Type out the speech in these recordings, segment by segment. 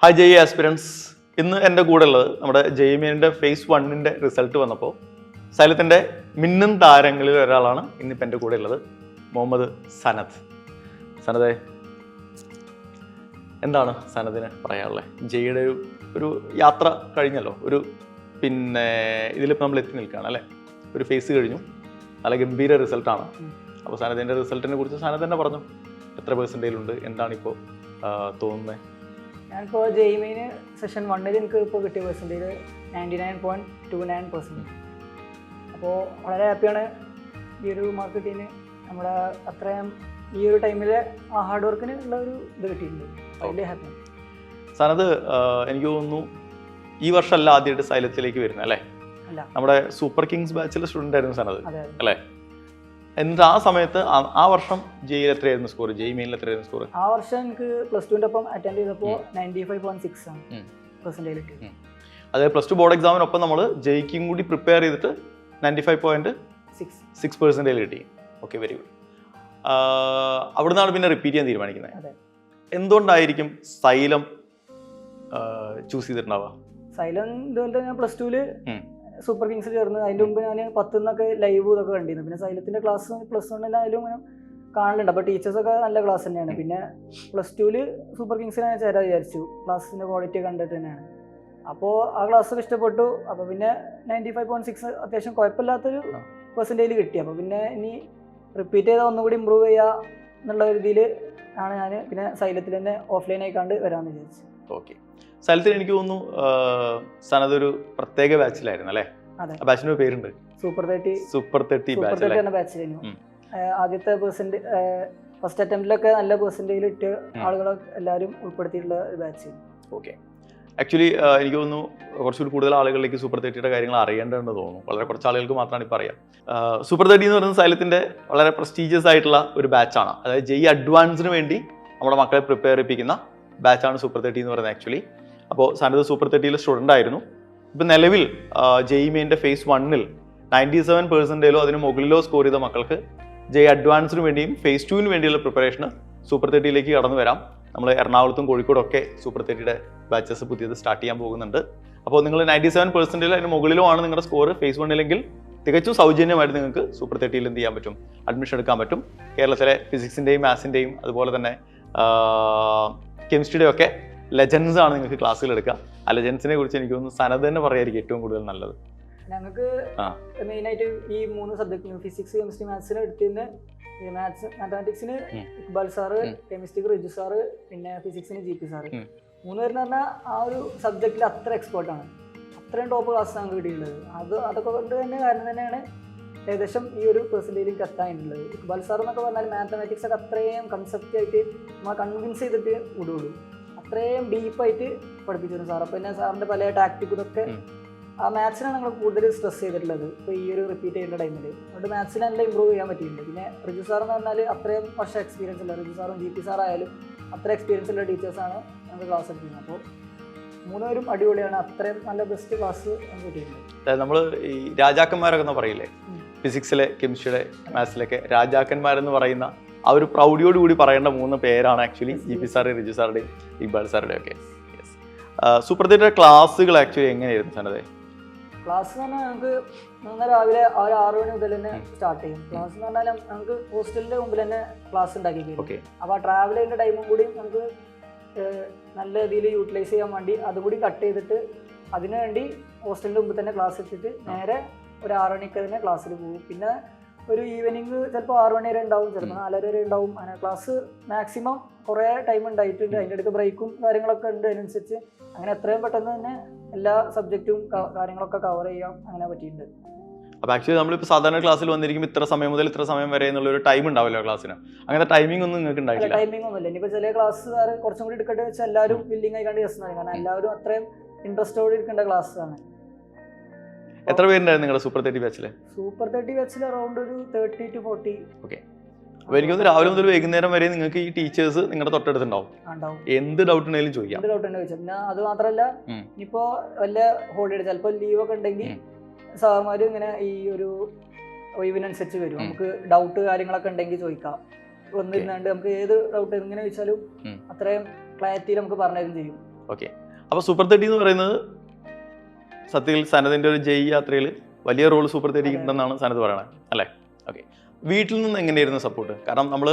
Hi ജെയ് aspirants. ഇന്ന് എൻ്റെ കൂടെ ഉള്ളത് നമ്മുടെ ജെയ്മീനിൻ്റെ ഫേസ് 1 റിസൾട്ട് വന്നപ്പോൾ സൈലത്തിൻ്റെ മിന്നും താരങ്ങളിൽ ഒരാളാണ് ഇന്നിപ്പോൾ എൻ്റെ കൂടെ ഉള്ളത്, മുഹമ്മദ് സനത്. സനതെ, എന്താണ് സനദിന് പറയാനുള്ളത്? ജെയ്യുടെ ഒരു യാത്ര കഴിഞ്ഞല്ലോ, ഇതിലിപ്പോൾ നമ്മൾ എത്തി നിൽക്കുകയാണ് അല്ലേ? ഒരു ഫേസ് കഴിഞ്ഞു, നല്ല ഗംഭീര റിസൾട്ടാണ്. അപ്പോൾ സനദിൻ്റെ റിസൾട്ടിനെ കുറിച്ച് സനത് തന്നെ പറഞ്ഞു, എത്ര പെർസെൻറ്റേജിലുണ്ട്, എന്താണിപ്പോൾ തോന്നുന്നത്? ഞാനിപ്പോൾ ജെയ്മീന് സെഷൻ 1 എനിക്ക് ഇപ്പോൾ കിട്ടിയ പെർസെൻറ്റേജ് 99.29%. അപ്പോൾ വളരെ ഹാപ്പിയാണ് ഈ ഒരു മാർക്ക് കിട്ടിയതിന്. നമ്മുടെ അത്രയും ഈ ഒരു ടൈമിൽ ആ ഹാർഡ് വർക്കിന് ഉള്ള ഒരു ഇത് കിട്ടിയിട്ടുണ്ട്, വലിയ ഹാപ്പിയാണ്. സനത്, എനിക്ക് തോന്നുന്നു ഈ വർഷമല്ല ആദ്യമായിട്ട് സൈലത്തിലേക്ക് വരുന്നത് അല്ലേ? അല്ല, നമ്മുടെ സൂപ്പർ കിങ്സ് ബാച്ചിലെ സ്റ്റുഡൻ്റ് ആയിരുന്നു സനത് അല്ലേ? അതെ. എന്നിട്ട് ആ സമയത്ത് ആ വർഷം ജെയിൽ എത്രയായിരുന്നു സ്കോർ? ജെയ് മെയിനിൽ എത്രയായിരുന്നു സ്കോർ? ആ വർഷം എനിക്ക് +2 ഒപ്പം അറ്റൻഡ് ചെയ്തപ്പോൾ 95.6 ആണ് പെർസെൻറ്റേജ് കിട്ടി. അതായത് +2 ബോർഡ് എക്സാമിനൊപ്പം നമ്മൾ ജെയ്ക്കും കൂടി പ്രിപ്പയർ ചെയ്തിട്ട് 95.6% കിട്ടി. Okay, very good. അവിടെ നിന്നാണ് പിന്നെ റിപ്പീറ്റ് ചെയ്യാൻ തീരുമാനിക്കുന്നത്. എന്തുകൊണ്ടായിരിക്കും സൈലം ചൂസ് ചെയ്തിട്ടുണ്ടാവുക? സൈലം ഇതുപോലെ ഞാൻ +2 സൂപ്പർ കിങ്സ് ചേർന്ന്. അതിൻ്റെ മുമ്പ് ഞാൻ 10 നിന്നൊക്കെ ലൈവ് ഇതൊക്കെ കണ്ടിരുന്നു. പിന്നെ സൈലത്തിൻ്റെ ക്ലാസ് +1 ഇങ്ങനെ കാണലുണ്ട്. അപ്പോൾ ടീച്ചേഴ്സൊക്കെ നല്ല ക്ലാസ് തന്നെയാണ്. പിന്നെ +2 സൂപ്പർ കിങ്സിനെ ഞാൻ ചേരാൻ വിചാരിച്ചു, ക്ലാസ്സിൻ്റെ ക്വാളിറ്റി കണ്ടിട്ട് തന്നെയാണ്. അപ്പോൾ ആ ക്ലാസ്സൊക്കെ ഇഷ്ടപ്പെട്ടു. അപ്പോൾ പിന്നെ 95.6 അത്യാവശ്യം കുഴപ്പമില്ലാത്തൊരു പെർസെൻറ്റേജ് കിട്ടി. അപ്പോൾ പിന്നെ ഇനി റിപ്പീറ്റ് ചെയ്താൽ ഒന്നുകൂടി ഇമ്പ്രൂവ് ചെയ്യുക എന്നുള്ള ഒരു ഇതിൽ ആണ് ഞാൻ പിന്നെ സൈലത്തിൽ തന്നെ ഓഫ്ലൈനായി കണ്ട് വരാമെന്ന് വിചാരിച്ചു. ഓക്കെ, സൈലത്തിൽ എനിക്ക് തോന്നുന്നു സനതൊരു പ്രത്യേക ബാച്ചിലായിരുന്നു അല്ലേ? അതെ, ആ ബാച്ചിന് പേരുണ്ട്, സൂപ്പർ 30 ബാച്ചിലായിരുന്നു. ആദ്യത്തെ ഫസ്റ്റ് അറ്റംപ്റ്റിലൊക്കെ നല്ല പെർസെൻറ്റേജിൽ ഇട്ട് ആളുകളെ എല്ലാവരും ഉൾപ്പെടുത്തിയിട്ടുള്ള ഒരു ബാച്ച്. ഓക്കെ, ആക്ച്വലി എനിക്ക് തോന്നുന്നു കുറച്ചുകൂടി കൂടുതൽ ആളുകളിലേക്ക് സൂപ്പർ 30യുടെ കാര്യങ്ങൾ അറിയേണ്ടതെന്ന് തോന്നുന്നു. വളരെ കുറച്ച് ആളുകൾക്ക് മാത്രമാണ് ഇപ്പോൾ അറിയാം. സൂപ്പർ 30 എന്ന് പറയുന്നത് സൈലത്തിൻ്റെ വളരെ പ്രസ്റ്റീജിയസ് ആയിട്ടുള്ള ഒരു ബാച്ചാണ്. അതായത് ജെയ് അഡ്വാൻസിന് വേണ്ടി നമ്മുടെ മക്കളെ പ്രിപ്പയർ ചെയ്യിപ്പിക്കുന്ന ബാച്ചാണ് സൂപ്പർ 30 എന്ന് പറയുന്നത് ആക്ച്വലി. അപ്പോൾ സനത് സൂപ്പർ 30യിലെ സ്റ്റുഡൻ്റ് ആയിരുന്നു. ഇപ്പം നിലവിൽ ജെയ് മെയിൻ്റെ ഫേസ് 1 97%-ലോ അതിന് മുകളിലോ സ്കോർ ചെയ്ത മക്കൾക്ക് ജെയ് അഡ്വാൻസിന് വേണ്ടിയും ഫേസ് 2 വേണ്ടിയുള്ള പ്രിപ്പറേഷന് സൂപ്പർ 30യിലേക്ക് കടന്നു വരാം. നമ്മൾ എറണാകുളത്തും കോഴിക്കോടൊക്കെ സൂപ്പർ 30യുടെ ബാച്ചസ് പുതിയത് സ്റ്റാർട്ട് ചെയ്യാൻ പോകുന്നുണ്ട്. അപ്പോൾ നിങ്ങൾ 97%-ലോ അതിന് മുകളിലോ ആണ് നിങ്ങളുടെ സ്കോർ ഫേസ് 1 തികച്ചും സൗജന്യമായിട്ട് നിങ്ങൾക്ക് സൂപ്പർ 30യിൽ എന്ത് ചെയ്യാൻ പറ്റും? അഡ്മിഷൻ എടുക്കാൻ പറ്റും. കേരളത്തിലെ ഫിസിക്സിൻ്റെയും മാത്സിൻ്റെയും അതുപോലെ തന്നെ കെമിസ്ട്രിയുടെ ഒക്കെ ലെജൻസ് ആണ് നിങ്ങൾക്ക് ക്ലാസ്സുകൾ എടുക്കുക. ആ ലെജൻസിനെ കുറിച്ച് എനിക്ക് തോന്നുന്നു സനത് തന്നെ പറയായിരിക്കും ഏറ്റവും കൂടുതൽ നല്ലത്. ഞങ്ങൾക്ക് മെയിനായിട്ട് ഈ 3 സബ്ജക്റ്റിനും ഫിസിക്സ്, കെമിസ്ട്രി, മാത്സിന് എടുത്തിരുന്ന മാത്തമാറ്റിക്സിന് ഇക്ബാൽ സാറ്, കെമിസ്ട്രിക്ക് റിജു സാറ്, പിന്നെ ഫിസിക്സിന് GP സാറ്. 3 പേരെന്ന് പറഞ്ഞാൽ ആ ഒരു സബ്ജക്റ്റിൽ അത്ര എക്സ്പേർട്ടാണ്. അത്രയും ടോപ്പ് ക്ലാസ് ആണ് കിട്ടിയിട്ടുള്ളത്. അതൊക്കെ കൊണ്ട് തന്നെ കാരണം തന്നെയാണ് ഏകദേശം ഈ ഒരു പെർസെൻറ്റേജിലേക്ക് എത്താനുള്ളത്. ഇക്ബാൽ സാർ എന്നൊക്കെ പറഞ്ഞാൽ മാത്തമാറ്റിക്സ് ഒക്കെ അത്രയും കൺസെപ്റ്റ് ആയിട്ട് നമ്മൾ കൺവിൻസ് ചെയ്തിട്ട് വിടുള്ളൂ. അത്രയും ഡീപ്പായിട്ട് പഠിപ്പിച്ചിരുന്നു സാർ. അപ്പോൾ പിന്നെ സാറിൻ്റെ പല ടാക്ടിക്കും ഇതൊക്കെ ആ മാത്സിനാണ് ഞങ്ങൾ കൂടുതൽ സ്ട്രെസ് ചെയ്തിട്ടുള്ളത് ഇപ്പോൾ ഈ ഒരു റിപ്പീറ്റ് ചെയ്യുന്ന ടൈമിൽ. അതുകൊണ്ട് മാത്സിനെ നല്ല ഇമ്പ്രൂവ് ചെയ്യാൻ പറ്റിയിട്ടുണ്ട്. പിന്നെ റിജു സാർ എന്ന് പറഞ്ഞാൽ അത്രയും വർഷം എക്സ്പീരിയൻസ് ഉള്ള റിജു സാറും GP സാറായാലും അത്ര എക്സ്പീരിയൻസ് ഉള്ള ടീച്ചേഴ്സാണ് ഞങ്ങൾക്ക് ക്ലാസ് എടുക്കുന്നത്. അപ്പോൾ 3 പേരും അടിപൊളിയാണ്. അത്രയും നല്ല ബെസ്റ്റ് ക്ലാസ് ഞങ്ങൾക്ക് കിട്ടിയിട്ടുണ്ട്. നമ്മൾ ഈ രാജാക്കന്മാരൊക്കെ പറയില്ലേ, ഫിസിക്സിലെ കെമിസ്ട്രിയുടെ മാത്സിലൊക്കെ രാജാക്കന്മാരെന്ന് പറയുന്ന ആ ഒരു പ്രൗഢിയോടുകൂടി പറയേണ്ട 3 പേരാണ് ആക്ച്വലി GP സാറ്, റിജു സാറുടെയും ഇക്ബാൽ സാറുടെയും ഒക്കെ. സൂപ്പർ 30യുടെ ക്ലാസ്സുകൾ ആക്ച്വലി എങ്ങനെയായിരുന്നു സനതെ? ക്ലാസ് എന്ന് പറഞ്ഞാൽ ഞങ്ങൾക്ക് രാവിലെ 6 മണി മുതൽ തന്നെ സ്റ്റാർട്ട് ചെയ്യും. ക്ലാസ് എന്ന് പറഞ്ഞാൽ നമുക്ക് ഹോസ്റ്റലിൻ്റെ മുമ്പിൽ തന്നെ ക്ലാസ് ഉണ്ടാക്കി തരും. അപ്പോൾ ആ ട്രാവൽ ചെയ്യുന്ന ടൈമും കൂടി നമുക്ക് നല്ല രീതിയിൽ യൂട്ടിലൈസ് ചെയ്യാൻ വേണ്ടി അതുകൂടി കട്ട് ചെയ്തിട്ട് അതിനു വേണ്ടി ഹോസ്റ്റലിൻ്റെ മുമ്പിൽ തന്നെ ക്ലാസ് വെച്ചിട്ട് നേരെ ഒരു 6 മണിക്ക് തന്നെ ക്ലാസ്സിൽ പോകും. പിന്നെ ഒരു ഈവനിങ് ചിലപ്പോൾ 6 മണി വരെ ഉണ്ടാവും, ചിലപ്പോൾ 4:30 വരെ ഉണ്ടാവും. അങ്ങനെ ക്ലാസ് മാക്സിമം കുറേ ടൈം ഉണ്ടായിട്ടുണ്ട്. അതിൻ്റെ അടുത്ത് ബ്രേക്കും കാര്യങ്ങളൊക്കെ ഉണ്ട്. അതിനനുസരിച്ച് അങ്ങനെ എത്രയും പെട്ടെന്ന് തന്നെ എല്ലാ സബ്ജക്റ്റും കാര്യങ്ങളൊക്കെ കവർ ചെയ്യാൻ അങ്ങനെ പറ്റിയിട്ടുണ്ട്. അപ്പോൾ ആക്ച്വലി നമ്മളിപ്പോൾ സാധാരണ ക്ലാസ്സിൽ വന്നിരിക്കും ഇത്ര സമയം മുതൽ ഇത്ര സമയം വരെ എന്നുള്ളൊരു ടൈം ഉണ്ടാവില്ല ക്ലാസ്സിന്. അങ്ങനത്തെ ടൈമിംഗ് ഒന്നും നിങ്ങൾക്ക് ഉണ്ടായിട്ടില്ല? ടൈമിംഗ് ഒന്നുമില്ല. ഇനിയിപ്പോൾ ചില ക്ലാസ്സുകാർ കുറച്ചും കൂടി എടുക്കട്ടെ വെച്ചാൽ എല്ലാവരും വില്ലിങ് ആയിക്കാണ്ട് ചെയ്യുന്നതാണ്. കാരണം എല്ലാവരും അത്രയും ഇൻട്രസ്റ്റോടെ ഇരിക്കേണ്ട ക്ലാസ്സാണ്. എത്ര പേരുണ്ടായിരുന്നു നിങ്ങളുടെ സൂപ്പർ 30 ബാച്ചിൽ? സൂപ്പർ 30 ബാച്ചിൽ അറൗണ്ട് ഒരു 30 to 40. ഓക്കെ, അപ്പോൾ എനിക്കൊന്ന് രാവിലെ മുതൽ വൈകുന്നേരം വരെ നിങ്ങൾക്ക് ഈ ടീച്ചേഴ്സ് നിങ്ങളുടെ തൊട്ടടുത്തുണ്ടാവും. എന്ത് ഡൗട്ട് ഉണ്ടെങ്കിലും ചോദിക്കാം. എന്ത് ഡൗട്ട് ഉണ്ടെങ്കിൽ ചോദിച്ചാൽ. പിന്നെ അത് മാത്രമല്ല, ഇനിയിപ്പോൾ വല്ല ഹോളിഡേ ചിലപ്പോൾ ലീവൊക്കെ ഉണ്ടെങ്കിൽ സാർമാർ ഇങ്ങനെ ഈ ഒരു ഒഴിവിനനുസരിച്ച് വരും. നമുക്ക് ഡൗട്ട് കാര്യങ്ങളൊക്കെ ഉണ്ടെങ്കിൽ ചോദിക്കാം. വന്നിരുന്നാണ്ട് നമുക്ക് ഏത് ഡൗട്ട് എങ്ങനെ ചോദിച്ചാലും അത്രയും ക്ലാരിറ്റിയിൽ നമുക്ക് പറഞ്ഞു തരും ചെയ്യും. ഓക്കെ. അപ്പോൾ സൂപ്പർ 30 എന്ന് പറയുന്നത് സത്യത്തിൽ സനദിൻ്റെ ഒരു ജയ് യാത്രയിൽ വലിയ റോൾ സൂപ്പർ 30 ഉണ്ടെന്നാണ് സനത് പറയണത് അല്ലേ? ഓക്കെ. വീട്ടിൽ നിന്ന് എങ്ങനെയായിരുന്നു സപ്പോർട്ട്? കാരണം നമ്മൾ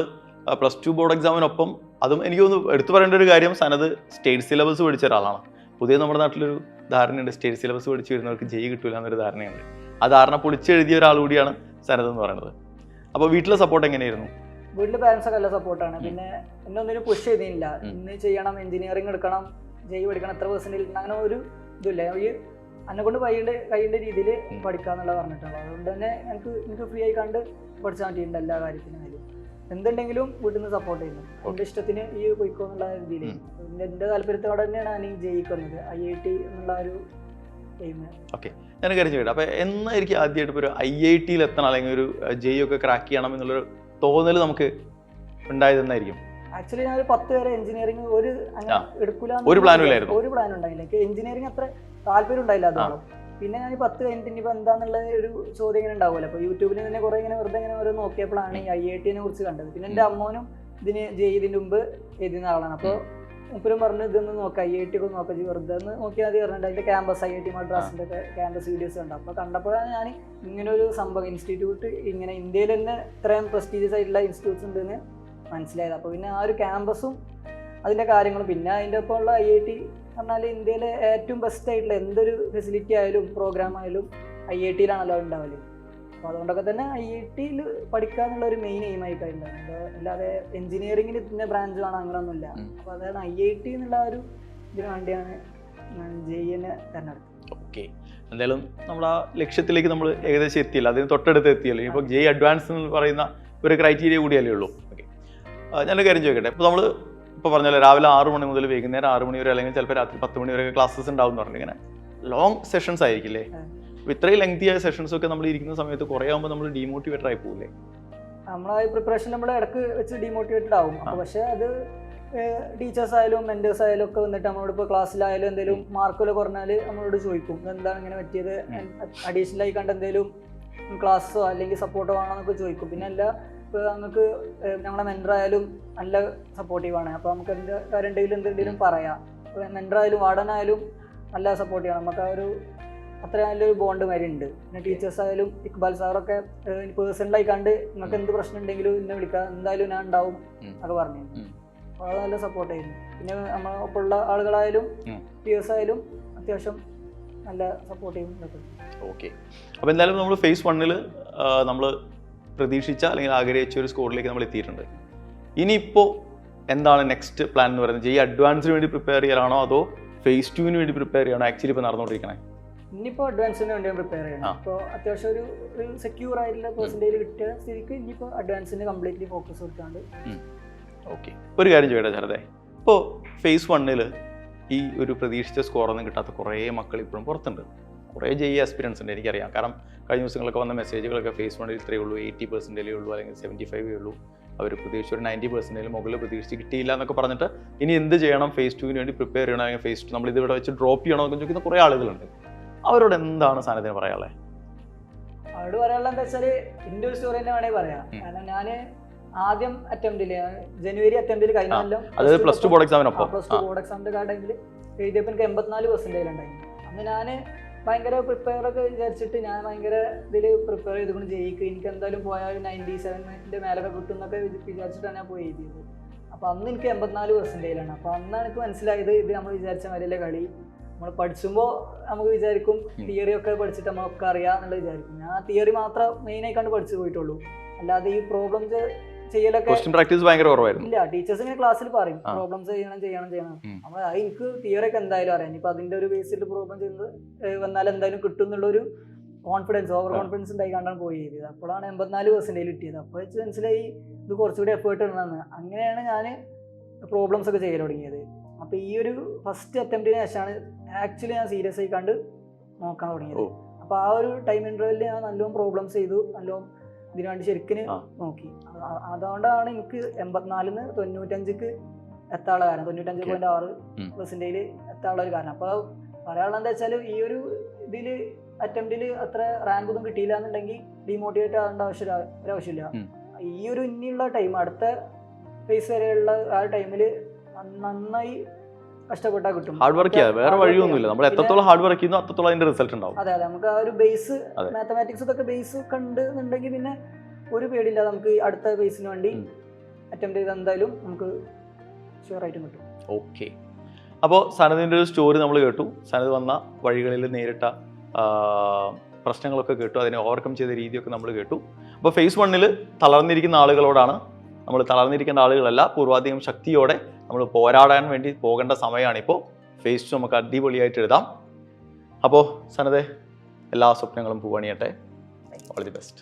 +2 ബോർഡ് എക്സാമിനൊപ്പം അതും എനിക്ക് തോന്നുന്നു എടുത്തു പറയേണ്ട ഒരു കാര്യം, സനത് സ്റ്റേറ്റ് സിലബസ് പഠിച്ച ഒരാളാണ്. പുതിയ നമ്മുടെ നാട്ടിലൊരു ധാരണയുണ്ട്, സ്റ്റേറ്റ് സിലബസ് പഠിച്ച് വരുന്നവർക്ക് ജയ് കിട്ടില്ല എന്നൊരു ധാരണയുണ്ട്. ആ ധാരണ പൊളിച്ചെഴുതിയ ഒരാൾ കൂടിയാണ് സനത് എന്ന് പറയുന്നത്. അപ്പോൾ വീട്ടിലെ സപ്പോർട്ട് എങ്ങനെയായിരുന്നു? വീട്ടിൽ പാരൻസ് ഒക്കെ നല്ല സപ്പോർട്ടാണ്. പിന്നെ എന്നെ ഒന്നിനും പുഷ് ചെയ്തില്ല, ഇന്ന് ചെയ്യണം, എഞ്ചിനീയറിംഗ് എടുക്കണം, ജയ് പഠിക്കണം, എത്ര പെർസെൻറ്റേജ് അങ്ങനെ ഒരു ഇതില്ല. ഈ എന്നെ കൊണ്ട് കഴിയേണ്ട രീതിയിൽ പഠിക്കാന്നുള്ള പറഞ്ഞിട്ടുള്ളത്. അതുകൊണ്ട് തന്നെ എനിക്ക് ഫ്രീ ആയി കണ്ട് പഠിച്ചാൽ പറ്റിയിട്ടുണ്ട് എല്ലാ കാര്യത്തിനും. എന്തുണ്ടെങ്കിലും വീട്ടിൽ നിന്ന് സപ്പോർട്ട് ചെയ്യുന്നു, എൻ്റെ ഇഷ്ടത്തിന് ഈ പോയിക്കോ എന്നുള്ള രീതിയിൽ. എൻ്റെ താല്പര്യത്തോടെ തന്നെയാണ് ഞാൻ ഈ ജയിക്കുന്നത്, IIT എന്നുള്ള ഒരു എയിം. ഓക്കെ, ഞാൻ കാര്യം ചോദിക്കട്ടെ, അപ്പോൾ എന്നായിരിക്കും ആദ്യമായിട്ട് ഇപ്പോൾ ഒരു IIT-യിൽ എത്തണം അല്ലെങ്കിൽ ഒരു ജയ് ഒക്കെ ക്രാക്ക് ചെയ്യണം എന്നുള്ളൊരു തോന്നൽ നമുക്ക് ഉണ്ടായതെന്നായിരിക്കും? ആക്ച്വലി ഞാൻ ഒരു 10 വരെ എഞ്ചിനീയറിംഗ് ഒരു എടുക്കൂല, ഒരു പ്ലാനും ഇല്ലായിരുന്നു. ഒരു പ്ലാനും ഉണ്ടായില്ല. എനിക്ക് എഞ്ചിനീയറിംഗ് അത്ര താല്പര്യം ഉണ്ടായില്ല അതോളം. പിന്നെ ഞാൻ 10 കഴിഞ്ഞിട്ട് ഇനിയിപ്പോൾ എന്താന്നുള്ള ഒരു ചോദ്യം ഇങ്ങനെ ഉണ്ടാവുമല്ലോ. അപ്പോൾ യൂട്യൂബിൽ തന്നെ കുറേ ഇങ്ങനെ വെറുതെ ഇങ്ങനെ ഓരോ നോക്കിയപ്പോഴാണ് ഈ IIT-നെ കുറിച്ച് കണ്ടത്. പിന്നെ എൻ്റെ അമ്മോനും ഇതിന് മുമ്പ് എഴുതുന്ന ആളാണ്. അപ്പോൾ മുപ്പരും പറഞ്ഞു ഇതൊന്ന് നോക്കാം, IIT ഒക്കെ നോക്കാം, വെറുതെ ഒന്ന് നോക്കിയാൽ മതി പറഞ്ഞിട്ട് അതിൻ്റെ ക്യാമ്പസ് IIT മദ്രാസിൻ്റെ ഒക്കെ ക്യാമ്പസ് വീഡിയോസ് ഉണ്ട്. അപ്പോൾ കണ്ടപ്പോഴാണ് ഞാൻ ഇങ്ങനെ ഒരു സംഭവം ഇൻസ്റ്റിറ്റ്യൂട്ട് ഇങ്ങനെ ഇന്ത്യയിൽ തന്നെ ഇത്രയും പ്രസ്റ്റീജിയസ് ആയിട്ടുള്ള ഇൻസ്റ്റിറ്റ്യൂട്ട്സ് ഉണ്ടെന്ന് മനസ്സിലായത്. അപ്പോൾ പിന്നെ ആ ഒരു ക്യാമ്പസും അതിൻ്റെ കാര്യങ്ങളും പിന്നെ അതിൻ്റെ ഒപ്പം ഉള്ള IIT പറഞ്ഞാൽ ഇന്ത്യയിലെ ഏറ്റവും ബെസ്റ്റ് ആയിട്ടുള്ള എന്തൊരു ഫെസിലിറ്റി ആയാലും പ്രോഗ്രാം ആയാലും IIT-യിലാണല്ലോ ഉണ്ടാവല്. അപ്പോൾ അതുകൊണ്ടൊക്കെ തന്നെ IIT-യിൽ പഠിക്കുക എന്നുള്ള ഒരു മെയിൻ എയിമായിട്ടായിരുന്നു. അല്ലാതെ എഞ്ചിനീയറിംഗിൽ പിന്നെ ബ്രാഞ്ച് വേണം അങ്ങനെയൊന്നുമില്ല. അപ്പോൾ അതാണ് IIT എന്നുള്ള ഒരു ഇതിന് വേണ്ടിയാണ് ഞാൻ JEE-നെ തിരഞ്ഞെടുത്തത്. ഓക്കെ, എന്തായാലും നമ്മൾ ആ ലക്ഷ്യത്തിലേക്ക് നമ്മൾ ഏകദേശം എത്തിയല്ലോ, അതിന് തൊട്ടടുത്ത് എത്തിയല്ലോ. ഇപ്പോൾ JEE അഡ്വാൻസ് എന്ന് പറയുന്ന ഒരു ക്രൈറ്റീരിയ കൂടിയല്ലേ ഉള്ളൂ. ഓക്കെ, ഞാനൊരു കാര്യം ചോദിക്കട്ടെ, ഇപ്പോൾ നമ്മൾ ഇപ്പോൾ പറഞ്ഞല്ലോ രാവിലെ 6 മണി മുതൽ വൈകുന്നേരം 6 മണി വരെ അല്ലെങ്കിൽ ചിലപ്പോൾ രാത്രി 10 മണി വരെ ക്ലാസ്സസ് ഉണ്ടാവും എന്ന് പറഞ്ഞിട്ട് ഇങ്ങനെ ലോങ് സെഷൻസ് ആയിരിക്കില്ലേ? അപ്പോൾ ഇത്രയും ലെങ്തി ആയ സെഷൻസ് ഒക്കെ നമ്മൾ ഇരിക്കുന്ന സമയത്ത് കുറേ ആകുമ്പോൾ നമ്മൾ ഡീമോട്ടിവേറ്റഡ് ആയി പോകില്ലേ? നമ്മളെ പ്രിപ്പറേഷൻ നമ്മൾ ഇടയ്ക്ക് വെച്ച് ഡീമോട്ടിവേറ്റഡ് ആവും. പക്ഷേ അത് ടീച്ചേഴ്സ് ആയാലും മെൻറ്റേഴ്സ് ആയാലും ഒക്കെ വന്നിട്ട് നമ്മളോട് ഇപ്പോൾ ക്ലാസ്സിലായാലും എന്തെങ്കിലും മാർക്കുകൾ കുറഞ്ഞാൽ നമ്മളോട് ചോദിക്കും എന്താണ് ഇങ്ങനെ പറ്റിയത്, അഡീഷണൽ ആയി കണ്ട എന്തെങ്കിലും ക്ലാസ്സോ അല്ലെങ്കിൽ സപ്പോർട്ടോ ആണോ എന്നൊക്കെ ചോദിക്കും. പിന്നെ അല്ല ഇപ്പോൾ നമുക്ക് ഞങ്ങളുടെ മെൻറ്ററായാലും നല്ല സപ്പോർട്ടീവാണ്. അപ്പോൾ നമുക്ക് എന്ത് കാര്യം ഉണ്ടെങ്കിലും എന്തെങ്കിലും പറയാം. ഇപ്പോൾ മെൻറ്ററായാലും വാർഡനായാലും നല്ല സപ്പോർട്ടീവാണ്. നമുക്ക് ആ ഒരു അത്ര നല്ലൊരു ബോണ്ട് മാതിരി ഉണ്ട്. പിന്നെ ടീച്ചേഴ്സ് ആയാലും ഇക്ബാൽ സാറൊക്കെ പേഴ്സണലായി കണ്ട് നിങ്ങൾക്ക് എന്ത് പ്രശ്നം ഉണ്ടെങ്കിലും എന്നെ വിളിക്കുക, എന്തായാലും ഞാൻ ഉണ്ടാവും എന്നൊക്കെ പറഞ്ഞു. അപ്പോൾ അത് നല്ല സപ്പോർട്ടായിരുന്നു. പിന്നെ നമ്മളൊപ്പമുള്ള ആളുകളായാലും ടീച്ചേഴ്സ് ആയാലും അത്യാവശ്യം നല്ല സപ്പോർട്ടീവും ഇതൊക്കെ. ഓക്കെ, അപ്പോൾ എന്തായാലും നമ്മൾ phase 1-ൽ നമ്മൾ പ്രതീക്ഷിച്ച അല്ലെങ്കിൽ ആഗ്രഹിച്ച ഒരു സ്കോറിലേക്ക് നമ്മൾ എത്തിയിട്ടുണ്ട്. ഇനിയിപ്പോൾ എന്താണ് നെക്സ്റ്റ് പ്ലാൻ എന്ന് പറയുന്നത്? JEE അഡ്വാൻസിന് വേണ്ടി പ്രിപ്പയർ ചെയ്യാനാണോ അതോ phase 2-ന് വേണ്ടി പ്രിപ്പയർ ചെയ്യണോ ആക്ച്വലി ഇപ്പോൾ നടന്നുകൊണ്ടിരിക്കണേ? ഇനിയിപ്പോൾ അഡ്വാൻസിന് വേണ്ടി പ്രിപ്പയർ ചെയ്യണം. ഇപ്പോൾ അത്യാവശ്യം ഒരു സെക്യൂർ ആയിട്ടുള്ള പെർസെൻറ്റേജ് കിട്ടിയ സ്ഥിതിക്ക് ഇനിയിപ്പോൾ അഡ്വാൻസിന് കംപ്ലീറ്റ്ലി ഫോക്കസ് കൊടുക്കാണ്ട്. ഓക്കെ, ഒരു കാര്യം ചോദിക്കട്ടെ ശരതേ, ഇപ്പോൾ phase 1-ൽ ഈ ഒരു പ്രതീക്ഷിച്ച സ്കോറൊന്നും കിട്ടാത്ത കുറേ മക്കൾ ഇപ്പോഴും പുറത്തുണ്ട്. കുറേ JEE ആസ്പിരൻസ് ഉണ്ട്, എനിക്കറിയാം. കാരണം കഴിഞ്ഞ ദിവസങ്ങളൊക്കെ വന്ന മെസ്സേജുകളൊക്കെ phase 1-ൽ ഇത്രയേ ഉള്ളൂ, 80% ഉള്ളൂ അല്ലെങ്കിൽ 75 ഉള്ളൂ, അവർ പ്രതീക്ഷിച്ച ഒരു 90% മുകളിൽ പ്രതീക്ഷിച്ച് കിട്ടിയില്ല എന്നൊക്കെ പറഞ്ഞിട്ട് ഇനി എന്ത് ചെയ്യണം, phase 2-ന് വേണ്ടി പ്രിപ്പയർ ചെയ്യണം, അല്ലെങ്കിൽ phase 2 നമ്മൾ ഇതിവിടെ വെച്ച് ഡ്രോപ്പ് ചെയ്യണോ എന്നൊക്കെ ചോദിക്കുന്ന കുറേ ആളുകളുണ്ട്. അവരോട് എന്താണ് സാധനത്തിന് പറയാനുള്ളത്? അവരോട് പറയാനുള്ളത് എന്താ വെച്ചാൽ എൻ്റെ ഒരു സ്റ്റോറി തന്നെ വേണമെങ്കിൽ പറയാം. കാരണം ഞാൻ ആദ്യം അറ്റംപ്റ്റിൽ ജനുവരി അറ്റംപ്റ്റിൽ കഴിഞ്ഞ കൊല്ലം +2 ബോർഡ് എക്സാമിനൊപ്പം +2 ബോർഡ് എക്സാമിൻ്റെ ആ ടൈമിൽ എഴുതിയപ്പോൾ എനിക്ക് 84% ഉണ്ടായിരുന്നു. അന്ന് ഞാൻ ഭയങ്കര പ്രിപ്പയർ ഒക്കെ വിചാരിച്ചിട്ട് ഞാൻ ഭയങ്കര ഇതിൽ പ്രിപ്പയർ ചെയ്തുകൊണ്ട് ജയിക്കും, എനിക്ക് എന്തായാലും പോയാൽ 97-ന്റെ മേലൊക്കെ കിട്ടും എന്നൊക്കെ വിചാരിച്ചിട്ടാണ് ഞാൻ പോയി എഴുതിയത്. അപ്പോൾ അന്ന് എനിക്ക് 84%. അപ്പോൾ അന്നാണ് എനിക്ക് മനസ്സിലായത് ഇത് നമ്മൾ വിചാരിച്ച മാതിരിയല്ല കളി. നമ്മൾ പഠിച്ചുമ്പോൾ നമുക്ക് വിചാരിക്കും തിയറി ഒക്കെ പഠിച്ചിട്ട് നമ്മളൊക്കെ അറിയാം എന്നുള്ളത് വിചാരിക്കും. ഞാൻ തിയറി മാത്രം മെയിനായി കണ്ട് പഠിച്ചു പോയിട്ടുള്ളൂ. അല്ലാതെ ഈ പ്രോബ്ലംസ് ചെയ്യലൊക്കെ പ്രാക്ടീസ് ഭയങ്കര കുറവായിരുന്നു. ഇല്ല, ടീച്ചേഴ്സ് ഇങ്ങനെ ക്ലാസ്സിൽ പറയും പ്രോബ്ലംസ് ചെയ്യണം. നമ്മൾ എനിക്ക് തിയറി ഒക്കെ എന്തായാലും അറിയാം. ഇനിയിപ്പോൾ അതിൻ്റെ ഒരു ബേസിൽ പ്രോബ്ലം ചെയ്യുന്നത് വന്നാൽ എന്തായാലും കിട്ടും എന്നുള്ളൊരു കോൺഫിഡൻസ്, ഓവർ കോൺഫിഡൻസ് ഉണ്ടായി കണ്ടാണ് പോയി ചെയ്തത്. അപ്പോഴാണ് 84% കിട്ടിയത്. അപ്പോൾ മനസ്സിലായി ഇത് കുറച്ചുകൂടി എഫേർട്ട് ഇടണമെന്ന്. അങ്ങനെയാണ് ഞാൻ പ്രോബ്ലംസ് ഒക്കെ ചെയ്യൽ തുടങ്ങിയത്. അപ്പോൾ ഈ ഒരു ഫസ്റ്റ് അറ്റംപ്റ്റിന് ശേഷമാണ് ആക്ച്വലി ഞാൻ സീരിയസ് ആയി കണ്ട് നോക്കാൻ തുടങ്ങിയത്. അപ്പോൾ ആ ഒരു ടൈം ഇൻ്റർവെല്ലിൽ ഞാൻ നല്ലോണം പ്രോബ്ലംസ് ചെയ്തു, നല്ലോണം ഇതിനു വേണ്ടി ശരിക്കും നോക്കി. അതുകൊണ്ടാണ് എനിക്ക് 84-ന് 95-ക്ക് എത്താനുള്ള കാരണം, 95.6% എത്താനുള്ള ഒരു കാരണം. അപ്പോൾ പറയാനുള്ളത് എന്താ വെച്ചാൽ ഈ ഒരു ഇതിൽ അറ്റംപ്റ്റിൽ അത്ര റാങ്ക് ഒന്നും കിട്ടിയില്ല എന്നുണ്ടെങ്കിൽ ഡിമോട്ടിവേറ്റ് ആകേണ്ട ഒരാവശ്യമില്ല. ഈ ഒരു ഇനിയുള്ള ടൈം അടുത്ത ഫേസ് വരെയുള്ള ആ ടൈമിൽ നന്നായി കഷ്ടപ്പെട്ടാൽ കിട്ടും. ഹാർഡ് വർക്ക് ചെയ്യാതെ വേറെ വഴിയൊന്നുമില്ല. നമ്മൾ എത്രത്തോളം ഹാർഡ് വർക്ക് ചെയ്യുന്നു അത്രത്തോളം അതിന്റെ റിസൾട്ട് ഉണ്ടാവും. അതെ അതെ, നമുക്ക് ആ ഒരു ബേസ് മാത്തമാറ്റിക്സ് ഇതൊക്കെ ബേസ് കണ്ടെന്നുണ്ടെങ്കിൽ പിന്നെ ഒരു പേടിയില്ല, നമുക്ക് അടുത്ത ബേസിന് വേണ്ടി അറ്റംപ്റ്റ് ചെയ്ത് എന്തായാലും നമുക്ക് ഷുവർ ആയിട്ടും കിട്ടും. ഓക്കെ, അപ്പോൾ സനദിൻ്റെ ഒരു സ്റ്റോറി നമ്മൾ കേട്ടു. സനദ് വന്ന വഴികളിൽ നേരിട്ട പ്രശ്നങ്ങളൊക്കെ കേട്ടു, അതിനെ ഓവർകം ചെയ്ത രീതിയൊക്കെ നമ്മൾ കേട്ടു. അപ്പോൾ ഫേസ് 1 തളർന്നിരിക്കുന്ന ആളുകളോടാണ്, നമ്മൾ തളർന്നിരിക്കേണ്ട ആളുകളല്ല, പൂർവാധികം ശക്തിയോടെ നമ്മൾ പോരാടാൻ വേണ്ടി പോകേണ്ട സമയമാണിപ്പോൾ. ഫേസ് 2 നമുക്ക് അടിപൊളിയായിട്ട് എഴുതാം. അപ്പോൾ സനദേ, എല്ലാ സ്വപ്നങ്ങളും പൂവണിയട്ടെ. All the best.